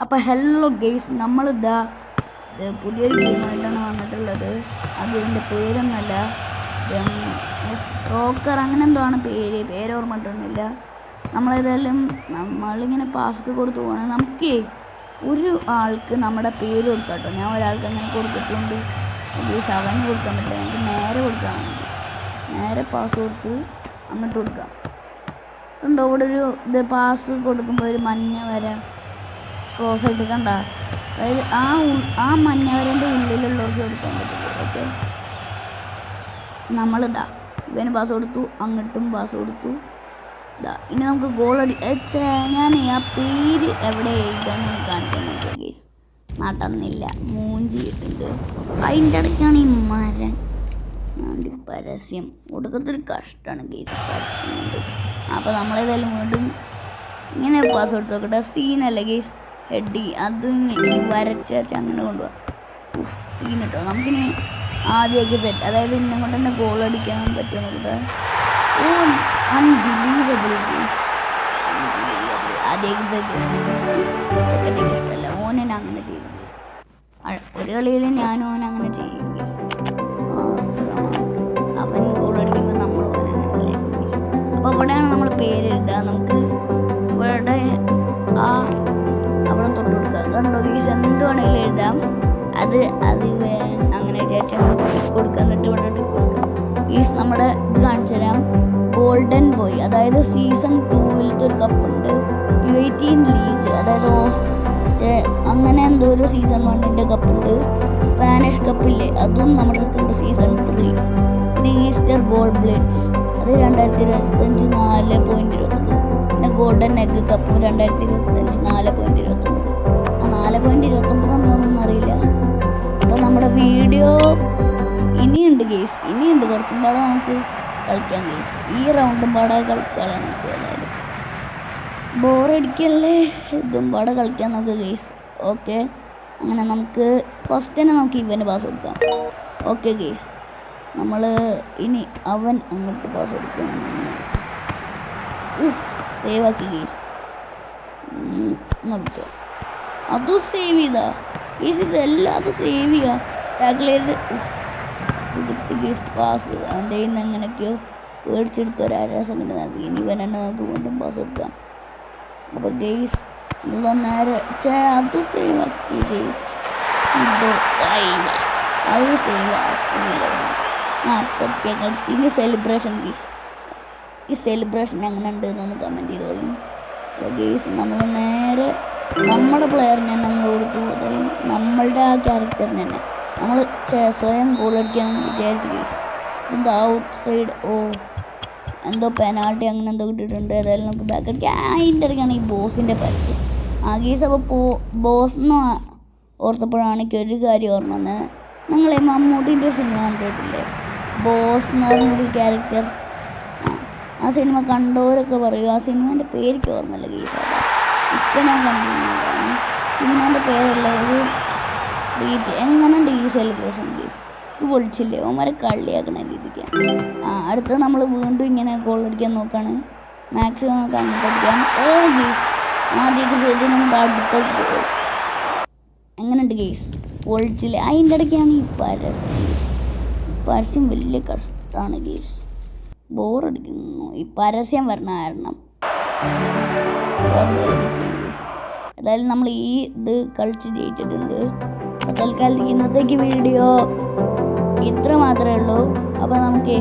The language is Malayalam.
അപ്പോൾ ഹലോ ഗെയ്സ്, നമ്മളിതാ പുതിയൊരു ഗെയിമായിട്ടാണ് വന്നിട്ടുള്ളത്. ആ ഗെയിമിൻ്റെ പേരൊന്നുമല്ല, സോക്കർ അങ്ങനെ എന്തോ ആണ് പേരോർമ്മ കിട്ടുന്നില്ല. നമ്മളേതായാലും നമ്മളിങ്ങനെ പാസ്സ് കൊടുത്തു പോകണം. നമുക്ക് ഒരു ആൾക്ക് നമ്മുടെ പേര് കൊടുക്കാം കേട്ടോ. ഞാൻ ഒരാൾക്ക് അങ്ങനെ കൊടുത്തിട്ടുണ്ട്. ഗെയ്സ് അവന് കൊടുക്കാൻ പറ്റില്ല, നമുക്ക് നേരെ കൊടുക്കാൻ വേണ്ടി നേരെ പാസ് കൊടുത്ത് അങ്ങോട്ട് കൊടുക്കാം. ഉണ്ടോ ഇവിടെ ഒരു പാസ് കൊടുക്കുമ്പോൾ ഒരു മഞ്ഞ വര ക്രോസ് ആയിട്ട് കണ്ട, അതായത് ആ മഞ്ഞ വരേൻ്റെ ഉള്ളിലുള്ളവർക്ക് കൊടുക്കാൻ പറ്റുള്ളൂ. ഓക്കെ, നമ്മളിതാ ഇവന് പാസ് കൊടുത്തു, അങ്ങോട്ടും പാസ് കൊടുത്തു. ഇതാ ഇനി നമുക്ക് ഗോൾ ഞാൻ ആ പേര് എവിടെ എഴുതാന്ന് കാണിക്കാൻ നോക്കിയ ഗെയ്സ് നടന്നില്ല, മൂഞ്ചി ഇട്ടുണ്ട്. അതിൻ്റെ ഇടയ്ക്കാണ് ഈ മരം പരസ്യം ഒടുക്കത്തിൽ കഷ്ടമാണ് ഗെയ്സ്, പരസ്യം ഉണ്ട്. അപ്പോൾ നമ്മളേതായാലും വീണ്ടും ഇങ്ങനെ പാസ് കൊടുത്ത് നോക്കട്ടെ. സീനല്ലേ ഗെയ്സ്, ഹെഡി അതും വരച്ച് അങ്ങനെ കൊണ്ടുപോകാം. സീൻ കേട്ടോ. നമുക്കിനി ആദ്യമൊക്കെ സെറ്റ്, അതായത് ഇന്നെ കൊണ്ട് തന്നെ ഗോൾ അടിക്കാൻ പറ്റുമോ നോക്കട്ടെ. ഓ അൺബിലീവബിൾ ഗെയ്സ്, ആദ്യമൊക്കെ സെറ്റ്. ചെക്കൻ്റെ ഇഷ്ടമല്ല, ഓനെ അങ്ങനെ ചെയ്യും ഗെയ്സ്. ഒരു കളിയിൽ ഞാനും ഓൻ അങ്ങനെ ചെയ്യും ഗെയ്സ്. അവൻ ഗോൾ അടിക്കുമ്പോൾ നമ്മൾ ഓനെ അങ്ങനെ കളിയാക്കും ഗെയ്സ്. അപ്പോൾ ഇവിടെയാണ് നമ്മൾ പേരെഴുതുക. നമുക്ക് ഇവിടെ അവിടെ തൊട്ട് കൊടുക്കുക. കണ്ടോ ഗെയ്സ്, എന്ത് വേണമെങ്കിലും എഴുതാം. അത് അങ്ങനെ വിചാരിച്ചാൽ കൊടുക്കുക. എന്നിട്ട് ഇവിടെ ടിക്ക് കൊടുക്കുക ഗെയ്സ്. നമ്മുടെ ഇത് കാണിച്ചു തരാം. ഗോൾഡൻ ബോയ്, അതായത് സീസൺ 2 ഒരു കപ്പുണ്ട്. U18 ലീഗ്, അതായത് അങ്ങനെ എന്തോ ഒരു സീസൺ 1 കപ്പുണ്ട്. സ്പാനിഷ് കപ്പില്ലേ, അതും നമ്മുടെ അടുത്തുണ്ട് സീസൺ 3. പിന്നെ ഈസ്റ്റർ ഗോൾ ബ്ലിറ്റ്സ്, അത് 2025 4.29. പിന്നെ ഗോൾഡൻ എഗ് കപ്പ് 2025 4.29. ആ 4.29 എന്താണെന്നൊന്നും അറിയില്ല. അപ്പോൾ നമ്മുടെ വീഡിയോ ഇനിയുണ്ട് ഗെയ്സ്, ഇനിയുണ്ട് കുറച്ചും പാടെ നമുക്ക് കളിക്കാം ഗെയ്സ്. ഈ റൗണ്ടും പാടെ കളിച്ചാലേ നമുക്ക് ഏതായാലും ബോറടിക്കല്ലേ, ഇതും പാടെ കളിക്കാൻ നമുക്ക് ഗെയ്സ്. ഓക്കെ, അങ്ങനെ നമുക്ക് ഫസ്റ്റ് തന്നെ നമുക്ക് ഇവന് പാസ് കൊടുക്കാം. ഓക്കെ ഗെയ്സ്, നമ്മൾ ഇനി അവൻ അങ്ങോട്ട് പാസ് കൊടുക്കണം. സേവ് ആക്കി ഗെയ്സ്. പിടിച്ചോ, അതും സേവ് ചെയ്താ ഗെയ്സ്, ഇതെല്ലാം അത് സേവ് ചെയ്യുക. ടാക്കിൾ ചെയ്ത് കിട്ടി ഗെയ്സ് പാസ്. അവൻ്റെ കയ്യിൽ നിന്ന് എങ്ങനെയൊക്കെയോ മേടിച്ചെടുത്ത് ഒരു 1.5 സെക്കൻഡ് നൽകി. ഇനി ഇവൻ തന്നെ നമുക്ക് വീണ്ടും പാസ് കൊടുക്കാം. അപ്പോൾ ഗെയ്സ് നേരെ അത് സേവ് ആക്കി ഗെയ്സ്. ഇതോ അത് സേവ് ആക്കില്ല. ഇനി സെലിബ്രേഷൻ ഗെയ്സ്. ഈ സെലിബ്രേഷൻ എങ്ങനെ ഉണ്ട് എന്നൊന്ന് കമൻറ്റ് ചെയ്തോളൂ. അപ്പോൾ ഗെയ്സ് നമ്മൾ നേരെ നമ്മുടെ പ്ലെയറിന് തന്നെ അങ്ങ് കൊടുത്തു. അതായത് നമ്മളുടെ ആ ക്യാരക്ടറിന് തന്നെ നമ്മൾ സ്വയം ഗോൾ അടിക്കാൻ വിചാരിച്ചു ഗെയ്സ്. ഇതെന്താ ഔട്ട് സൈഡ്, എന്തോ പെനാൾട്ടി അങ്ങനെ എന്തോ കിട്ടിയിട്ടുണ്ട്. ഏതായാലും നമുക്ക് ബാക്ക് അടിക്കാം. അതിൻ്റെ ഇടയ്ക്കാണ് ഈ ബോസിൻ്റെ പരസ്യം. ഗെയ്സ് അപ്പോൾ ബോസ് എന്ന് ഓർത്തപ്പോഴാണ് എനിക്ക് ഒരു കാര്യം ഓർമ്മ വന്നത്. നിങ്ങൾ മമ്മൂട്ടിൻ്റെ ഒരു സിനിമ കണ്ടിട്ടില്ലേ, ബോസ് എന്ന് പറഞ്ഞൊരു ക്യാരക്ടർ? ആ സിനിമ കണ്ടവരൊക്കെ പറയും. ആ സിനിമേൻ്റെ പേരിക്ക് ഓർമ്മയില്ല ഗെയ്സ്. അതാ ഇപ്പം ഞാൻ കണ്ടിരുന്നതാണ്. സിനിമേൻ്റെ പേരല്ല, ഒരു ഫ്രീറ്റ്. എങ്ങനെയുണ്ട് ഈ സെലിബ്രേഷൻ ഗെയ്സ്? ഇത് പൊളിച്ചില്ലേ, ഓമാരെ കളിയാക്കണ രീതിക്ക്. അടുത്ത് നമ്മൾ വീണ്ടും ഇങ്ങനെ ഗോൾ അടിക്കാൻ നോക്കുകയാണ്. മാക്സിമം നമുക്ക് അങ്ങോട്ട് അടിക്കാം. ഗെയ്സ് ആദ്യമൊക്കെ ചെയ്ത് നമുക്ക് അടുത്ത ഗോൾ. എങ്ങനെയുണ്ട് ഗെയ്സ്, പൊളിച്ചില്ലേ? അതിൻ്റെ ഇടയ്ക്കാണ് ഈ പരസ്യം വലിയ കഷ്ടമാണ് ഗെയ്സ്, ബോറടിക്കുന്നു ഈ പരസ്യം വരണ കാരണം. ഗെയ്സ് ഏതായാലും നമ്മൾ ഈ ഇത് കളിച്ച് ജയിച്ചിട്ടുണ്ട്. അപ്പോൾ തൽക്കാലത്തേക്ക് ഇന്നത്തേക്ക് വീഡിയോ ഇത്ര മാത്രമേ ഉള്ളൂ. അപ്പോൾ നമുക്ക്